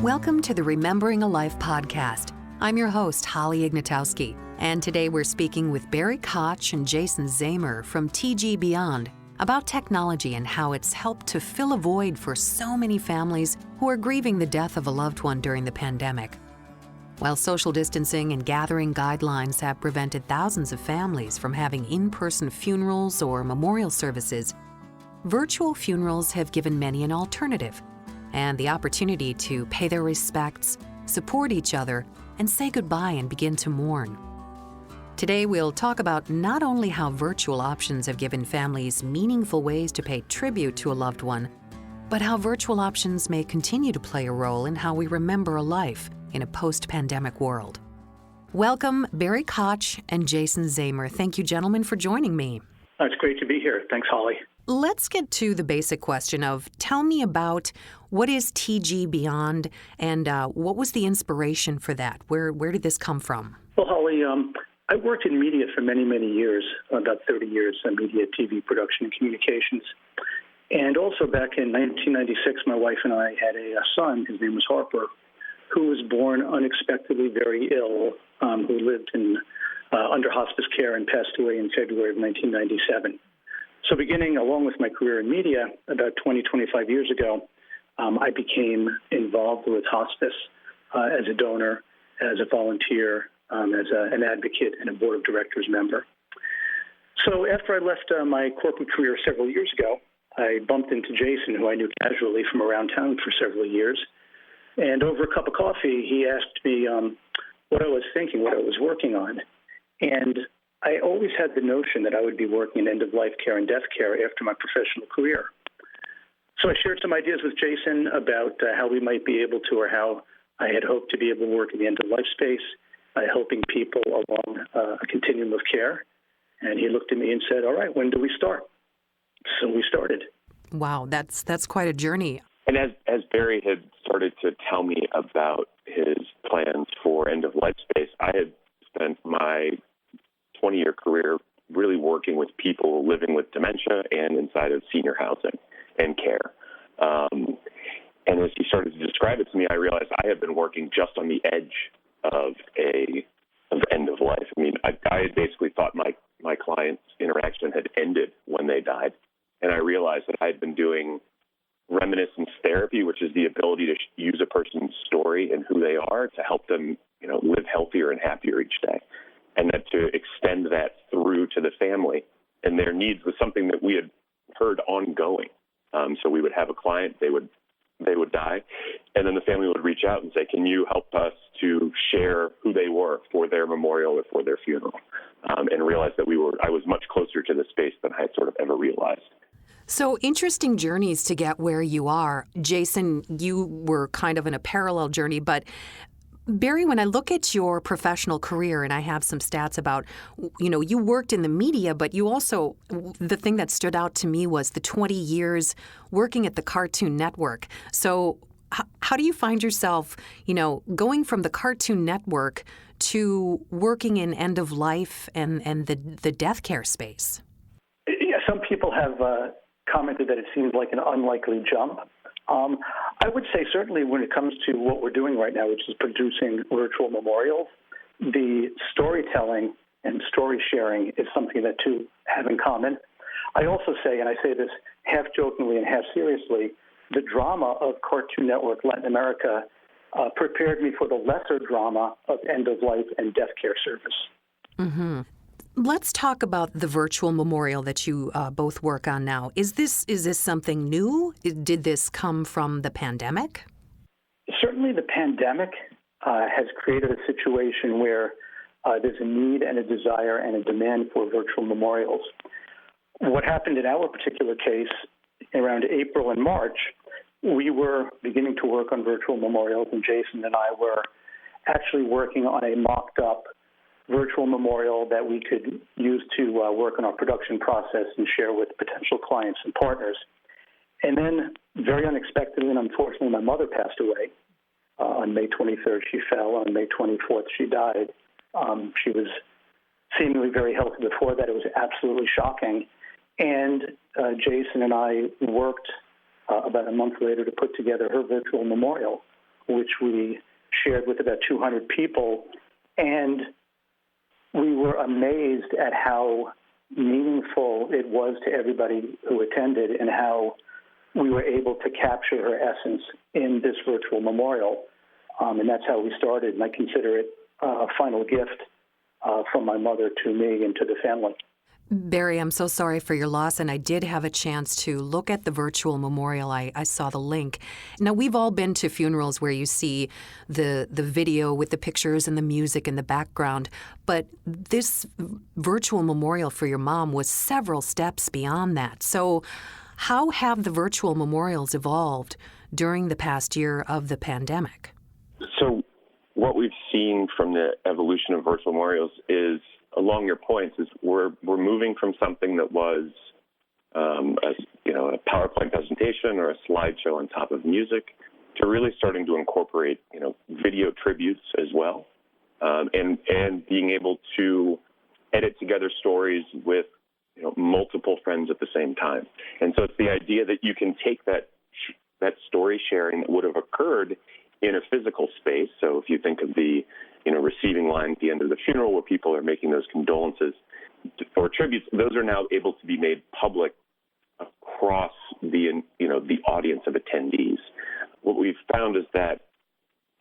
Welcome to the Remembering a Life podcast. I'm your host, Holly Ignatowski, and today we're speaking with Barry Koch and Jason Zamer from TG Beyond about technology and how it's helped to fill a void for so many families who are grieving the death of a loved one during the pandemic. While social distancing and gathering guidelines have prevented thousands of families from having in-person funerals or memorial services, virtual funerals have given many an alternative and the opportunity to pay their respects, support each other, and say goodbye and begin to mourn. Today, we'll talk about not only how virtual options have given families meaningful ways to pay tribute to a loved one, but how virtual options may continue to play a role in how we remember a life in a post-pandemic world. Welcome, Barry Koch and Jason Zamer. Thank you, gentlemen, for joining me. It's great to be here. Thanks, Holly. Let's get to the basic question of, tell me about what is TG Beyond and what was the inspiration for that? Where did this come from? Well, Holly, I worked in media for many, many years, about 30 years in media, TV production, and communications. And also back in 1996, my wife and I had a son, his name was Harper, who was born unexpectedly very ill, who lived in under hospice care and passed away in February of 1997. So beginning along with my career in media about 20, 25 years ago, I became involved with hospice as a donor, as a volunteer, as an advocate and a board of directors member. So after I left my corporate career several years ago, I bumped into Jason, who I knew casually from around town for several years. And over a cup of coffee, he asked me what I was thinking, what I was working on. And I always had the notion that I would be working in end-of-life care and death care after my professional career. So I shared some ideas with Jason about how we might be able to, or how I had hoped to be able to work in the end-of-life space, helping people along a continuum of care. And he looked at me and said, all right, when do we start? So we started. Wow, that's quite a journey. And as Barry had started to tell me about his plans for end-of-life space, I had spent my 20-year career really working with people living with dementia and inside of senior housing and care. And as he started to describe it to me, I realized I had been working just on the edge of end of life. I mean, I had basically thought my client's interaction had ended when they died. And I realized that I had been doing reminiscence therapy, which is the ability to use a person's story and who they are to help them, live healthier and happier each day. And that to extend that through to the family and their needs was something that we had heard ongoing. So we would have a client, they would die, and then the family would reach out and say, can you help us to share who they were for their memorial or for their funeral? And realize that I was much closer to the space than I had sort of ever realized. So interesting journeys to get where you are. Jason, you were kind of in a parallel journey, but Barry, when I look at your professional career, and I have some stats about, you worked in the media, but you also, the thing that stood out to me was the 20 years working at the Cartoon Network. So how do you find yourself, going from the Cartoon Network to working in end of life and the death care space? Yeah, some people have commented that it seems like an unlikely jump. I would say certainly when it comes to what we're doing right now, which is producing virtual memorials, the storytelling and story sharing is something that two have in common. I also say, and I say this half jokingly and half seriously, the drama of Cartoon Network Latin America prepared me for the lesser drama of end-of-life and death care service. Mm-hmm. Let's talk about the virtual memorial that you both work on now. Is this something new? Did this come from the pandemic? Certainly the pandemic has created a situation where there's a need and a desire and a demand for virtual memorials. What happened in our particular case, around April and March, we were beginning to work on virtual memorials, and Jason and I were actually working on a mocked-up virtual memorial that we could use to work on our production process and share with potential clients and partners. And then, very unexpectedly and unfortunately, my mother passed away. On May 23rd, she fell. On May 24th, she died. She was seemingly very healthy before that. It was absolutely shocking. And Jason and I worked about a month later to put together her virtual memorial. which we shared with about 200 people. And we were amazed at how meaningful it was to everybody who attended and how we were able to capture her essence in this virtual memorial. And that's how we started. And I consider it a final gift from my mother to me and to the family. Barry, I'm so sorry for your loss, and I did have a chance to look at the virtual memorial. I saw the link. Now, we've all been to funerals where you see the video with the pictures and the music in the background, but this virtual memorial for your mom was several steps beyond that. So how have the virtual memorials evolved during the past year of the pandemic? So what we've seen from the evolution of virtual memorials is, along your points, is we're moving from something that was a PowerPoint presentation or a slideshow on top of music to really starting to incorporate video tributes as well, and being able to edit together stories with multiple friends at the same time. And so it's the idea that you can take that story sharing that would have occurred in a physical space. So if you think of the receiving line at the end of the funeral where people are making those condolences or tributes, those are now able to be made public across the audience of attendees. What we've found is that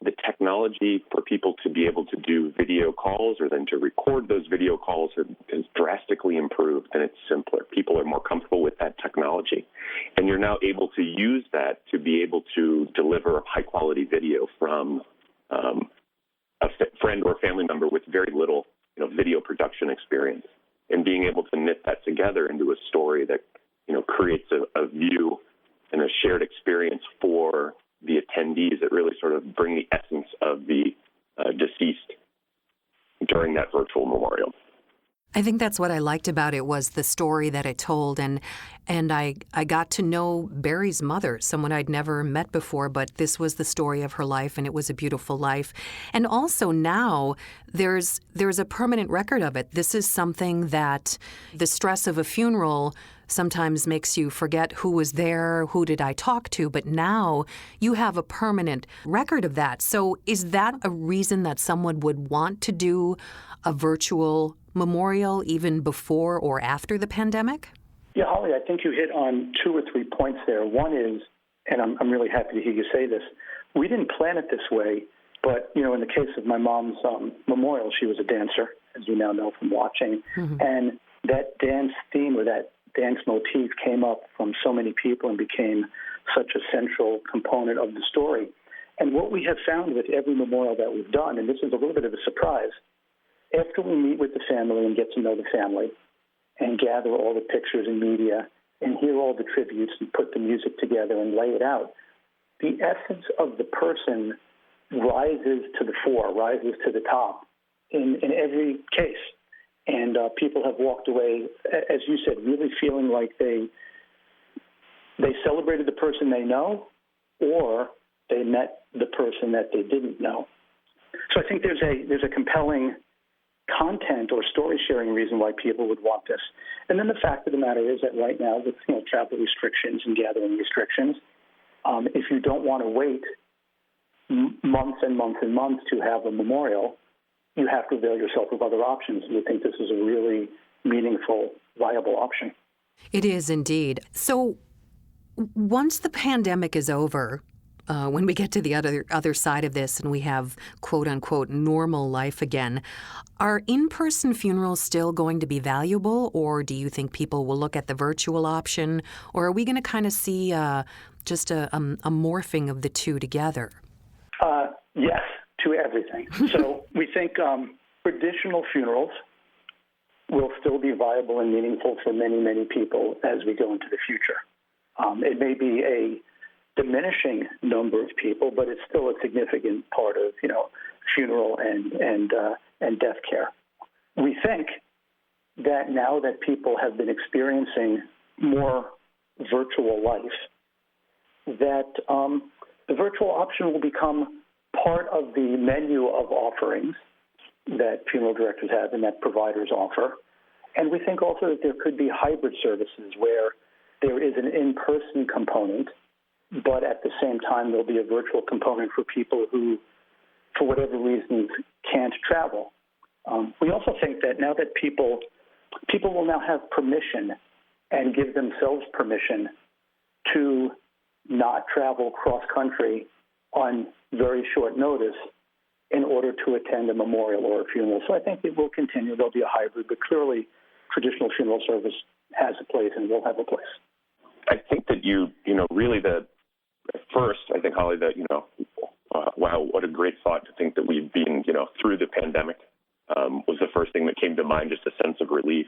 the technology for people to be able to do video calls or then to record those video calls has drastically improved, and it's simpler. People are more comfortable with that technology. And you're now able to use that to be able to deliver high-quality video from a friend or family member with very little video production experience, and being able to knit that together into a story that creates a view and a shared experience for the attendees that really sort of bring the essence of the deceased during that virtual memorial. I think that's what I liked about it, was the story that it told, and I got to know Barry's mother, someone I'd never met before, but this was the story of her life, and it was a beautiful life. And also now there's a permanent record of it. This is something that the stress of a funeral sometimes makes you forget who was there, who did I talk to, but now you have a permanent record of that. So is that a reason that someone would want to do a virtual memorial even before or after the pandemic? Yeah, Holly, I think you hit on 2 or 3 points there. One is, and I'm really happy to hear you say this, we didn't plan it this way, but, in the case of my mom's memorial, she was a dancer, as you now know from watching, and that dance theme or that dance motif came up from so many people and became such a central component of the story. And what we have found with every memorial that we've done, and this is a little bit of a surprise, after we meet with the family and get to know the family and gather all the pictures and media and hear all the tributes and put the music together and lay it out, the essence of the person rises to the fore, rises to the top in every case. And people have walked away, as you said, really feeling like they celebrated the person they know, or they met the person that they didn't know. So I think there's a compelling content or story sharing reason why people would want this. And then the fact of the matter is that right now with travel restrictions and gathering restrictions, if you don't want to wait months and months and months to have a memorial, you have to avail yourself of other options. And we think this is a really meaningful, viable option. It is indeed. So once the pandemic is over, when we get to the other side of this and we have, quote unquote, normal life again, are in-person funerals still going to be valuable, or do you think people will look at the virtual option, or are we going to kind of see just a morphing of the two together? Yes, to everything. So we think traditional funerals will still be viable and meaningful for many, many people as we go into the future. It may be a diminishing number of people, but it's still a significant part of, funeral and death care. We think that now that people have been experiencing more virtual life, that the virtual option will become part of the menu of offerings that funeral directors have and that providers offer. And we think also that there could be hybrid services where there is an in-person component but at the same time, there'll be a virtual component for people who, for whatever reasons, can't travel. We also think that now that people will now have permission and give themselves permission to not travel cross-country on very short notice in order to attend a memorial or a funeral. So I think it will continue. There'll be a hybrid, but clearly traditional funeral service has a place and will have a place. I think that really at first, I think, Holly, that, wow, what a great thought to think that we've been, through the pandemic was the first thing that came to mind, just a sense of relief.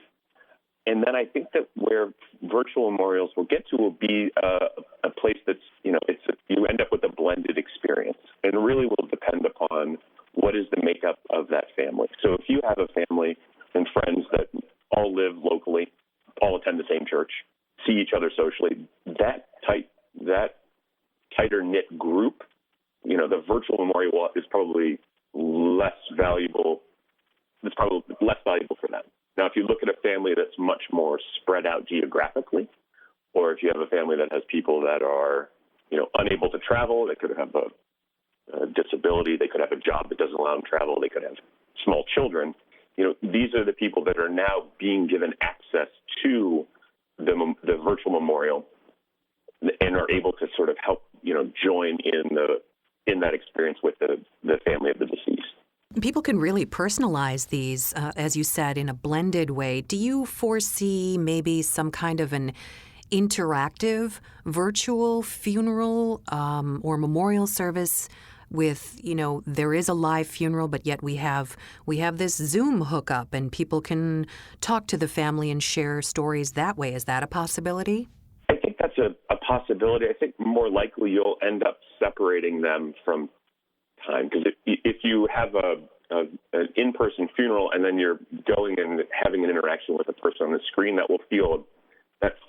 And then I think that where virtual memorials will get to will be a place that's, you end up with a blended experience, and really will depend upon what is the makeup of that family. So if you have a family and friends that all live locally, all attend the same church, see each other socially, that tighter knit group, the virtual memorial is probably less valuable. It's probably less valuable for them. Now, if you look at a family that's much more spread out geographically, or if you have a family that has people that are, unable to travel, they could have a disability, they could have a job that doesn't allow them to travel, they could have small children, these are the people that are now being given access to the virtual memorial and are able to sort of help, join in that experience with the family of the deceased. People can really personalize these, as you said, in a blended way. Do you foresee maybe some kind of an interactive virtual funeral or memorial service with, there is a live funeral, but yet we have this Zoom hookup and people can talk to the family and share stories that way? Is that a possibility? I think that's a possibility. I think more likely you'll end up separating them from time, because if you have an in-person funeral and then you're going and having an interaction with a person on the screen, that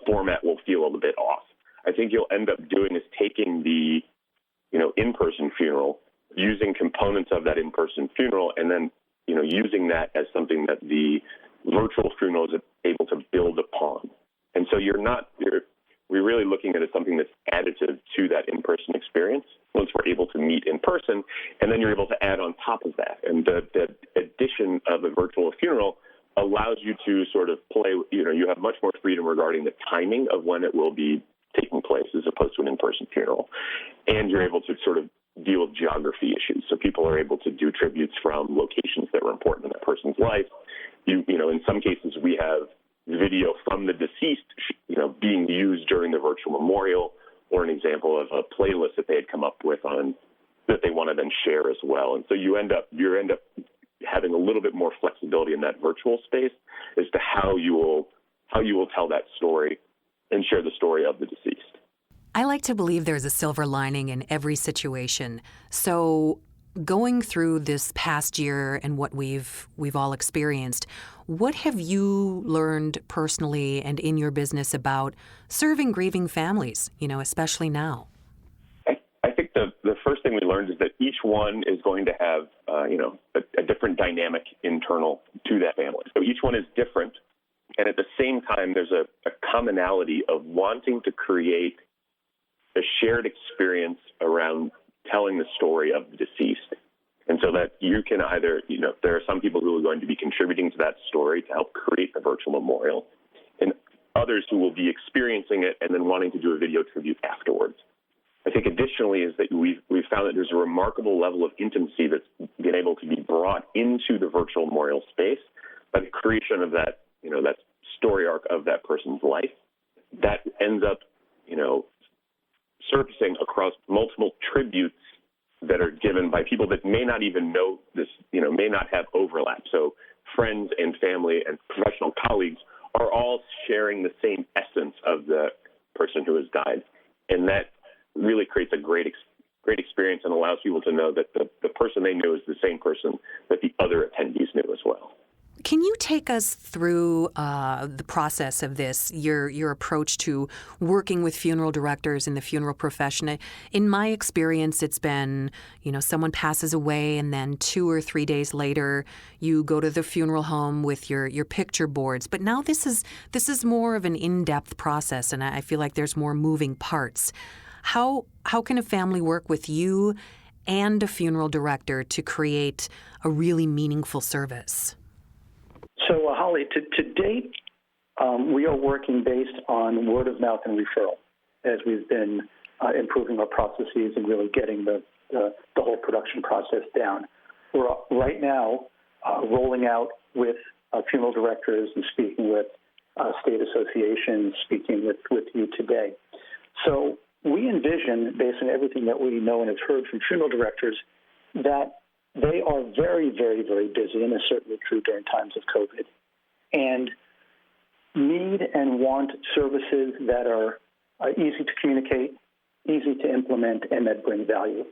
format will feel a little bit off. I think you'll end up doing is taking the in-person funeral, using components of that in-person funeral, and then using that as something that the virtual funeral is able to build upon. And so we're really looking at it as something that's additive to that in-person experience once we're able to meet in person, and then you're able to add on top of that. And the addition of a virtual funeral allows you to sort of play, you have much more freedom regarding the timing of when it will be taking place as opposed to an in-person funeral. And you're able to sort of deal with geography issues. So people are able to do tributes from locations that were important in that person's life. In some cases we have video from the deceased, being used during the virtual memorial, or an example of a playlist that they had come up with that they want to then share as well. And so you end up having a little bit more flexibility in that virtual space as to how you will tell that story and share the story of the deceased. I like to believe there's a silver lining in every situation. So going through this past year and what we've all experienced, what have you learned personally and in your business about serving grieving families, especially now? I think the first thing we learned is that each one is going to have, a different dynamic internal to that family. So each one is different. And at the same time, there's a commonality of wanting to create a shared experience around telling the story of the deceased. And so that you can either, there are some people who are going to be contributing to that story to help create the virtual memorial, and others who will be experiencing it and then wanting to do a video tribute afterwards. I think additionally is that we've found that there's a remarkable level of intimacy that's been able to be brought into the virtual memorial space by the creation of that, that story arc of that person's life that ends up, surfacing across multiple tributes that are given by people that may not even know this, may not have overlap. So friends and family and professional colleagues are all sharing the same essence of the person who has died. And that really creates a great experience and allows people to know that the person they knew is the same person that the other attendees knew as well. Can you take us through the process of this, your approach to working with funeral directors in the funeral profession? In my experience, it's been, someone passes away and then 2 or 3 days later, you go to the funeral home with your picture boards. But now this is more of an in-depth process, and I feel like there's more moving parts. How can a family work with you and a funeral director to create a really meaningful service? So, Holly, to date, we are working based on word of mouth and referral as we've been improving our processes and really getting the whole production process down. We're right now rolling out with funeral directors and speaking with state associations, speaking with you today. So we envision, based on everything that we know and have heard from funeral directors, that they are very, very, very busy, and it's certainly true during times of COVID, and need and want services that are easy to communicate, easy to implement, and that bring value.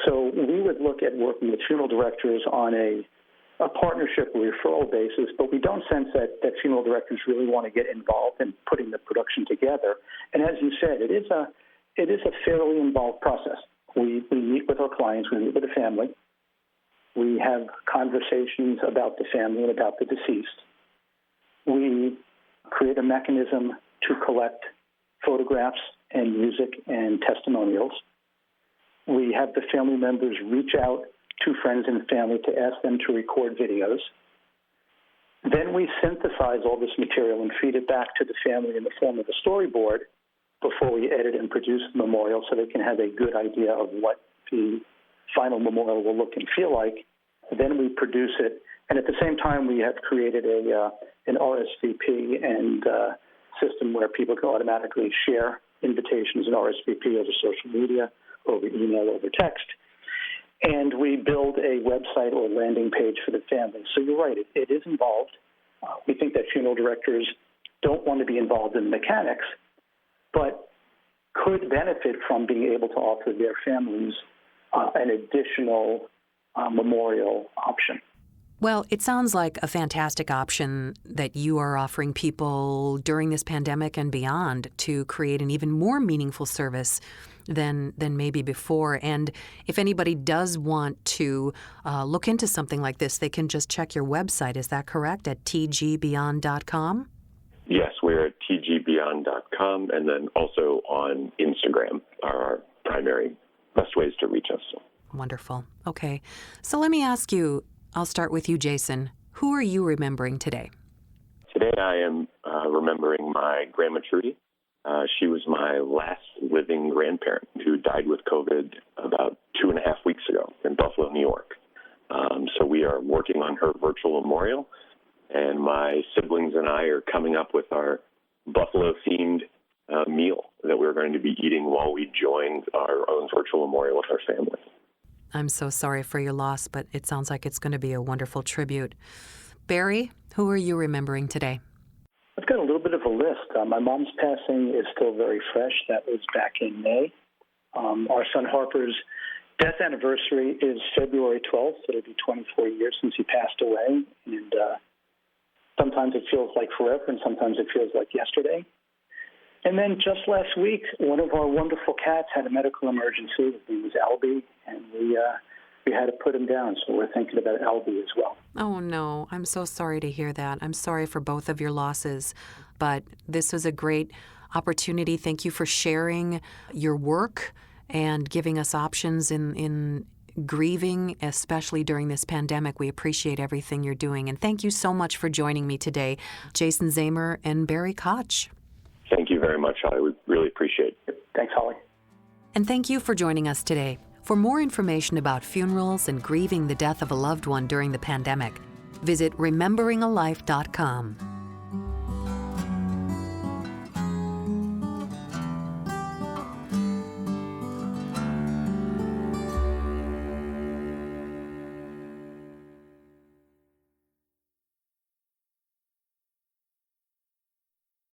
So we would look at working with funeral directors on a partnership or referral basis, but we don't sense that funeral directors really want to get involved in putting the production together. And as you said, it is a fairly involved process. We meet with our clients, we meet with the family, we have conversations about the family and about the deceased. We create a mechanism to collect photographs and music and testimonials. We have the family members reach out to friends and family to ask them to record videos. Then we synthesize all this material and feed it back to the family in the form of a storyboard before we edit and produce the memorial so they can have a good idea of what the final memorial will look and feel like. Then we produce it, and at the same time we have created an RSVP and system where people can automatically share invitations and RSVP over social media, over email, over text. And we build a website or landing page for the family. So you're right, it is involved. We think that funeral directors don't want to be involved in the mechanics, but could benefit from being able to offer their families an additional memorial option. Well, it sounds like a fantastic option that you are offering people during this pandemic and beyond to create an even more meaningful service than maybe before. And if anybody does want to look into something like this, they can just check your website. Is that correct? At tgbeyond.com? Yes, we're at tgbeyond.com, and then also on Instagram are our primary best ways to reach us. Wonderful. Okay. So let me ask you, I'll start with you, Jason. Who are you remembering today? Today I am remembering my Grandma Trudy. She was my last living grandparent who died with COVID about 2.5 weeks ago in Buffalo, New York. So we are working on her virtual memorial, and my siblings and I are coming up with our Buffalo-themed meal that we're going to be eating while we join our own virtual memorial with our family. I'm so sorry for your loss, but it sounds like it's going to be a wonderful tribute. Barry, who are you remembering today? I've got a little bit of a list. My mom's passing is still very fresh. That was back in May. Our son Harper's death anniversary is February 12th. It'll be 24 years since he passed away. And sometimes it feels like forever, and sometimes it feels like yesterday. And then just last week, one of our wonderful cats had a medical emergency. His name was Albie, and we had to put him down. So we're thinking about Albie as well. Oh, no. I'm so sorry to hear that. I'm sorry for both of your losses. But this was a great opportunity. Thank you for sharing your work and giving us options in grieving, especially during this pandemic. We appreciate everything you're doing. And thank you so much for joining me today, Jason Zamer and Barry Koch. Thank you very much, Holly. We really appreciate it. Thanks, Holly. And thank you for joining us today. For more information about funerals and grieving the death of a loved one during the pandemic, visit rememberingalife.com.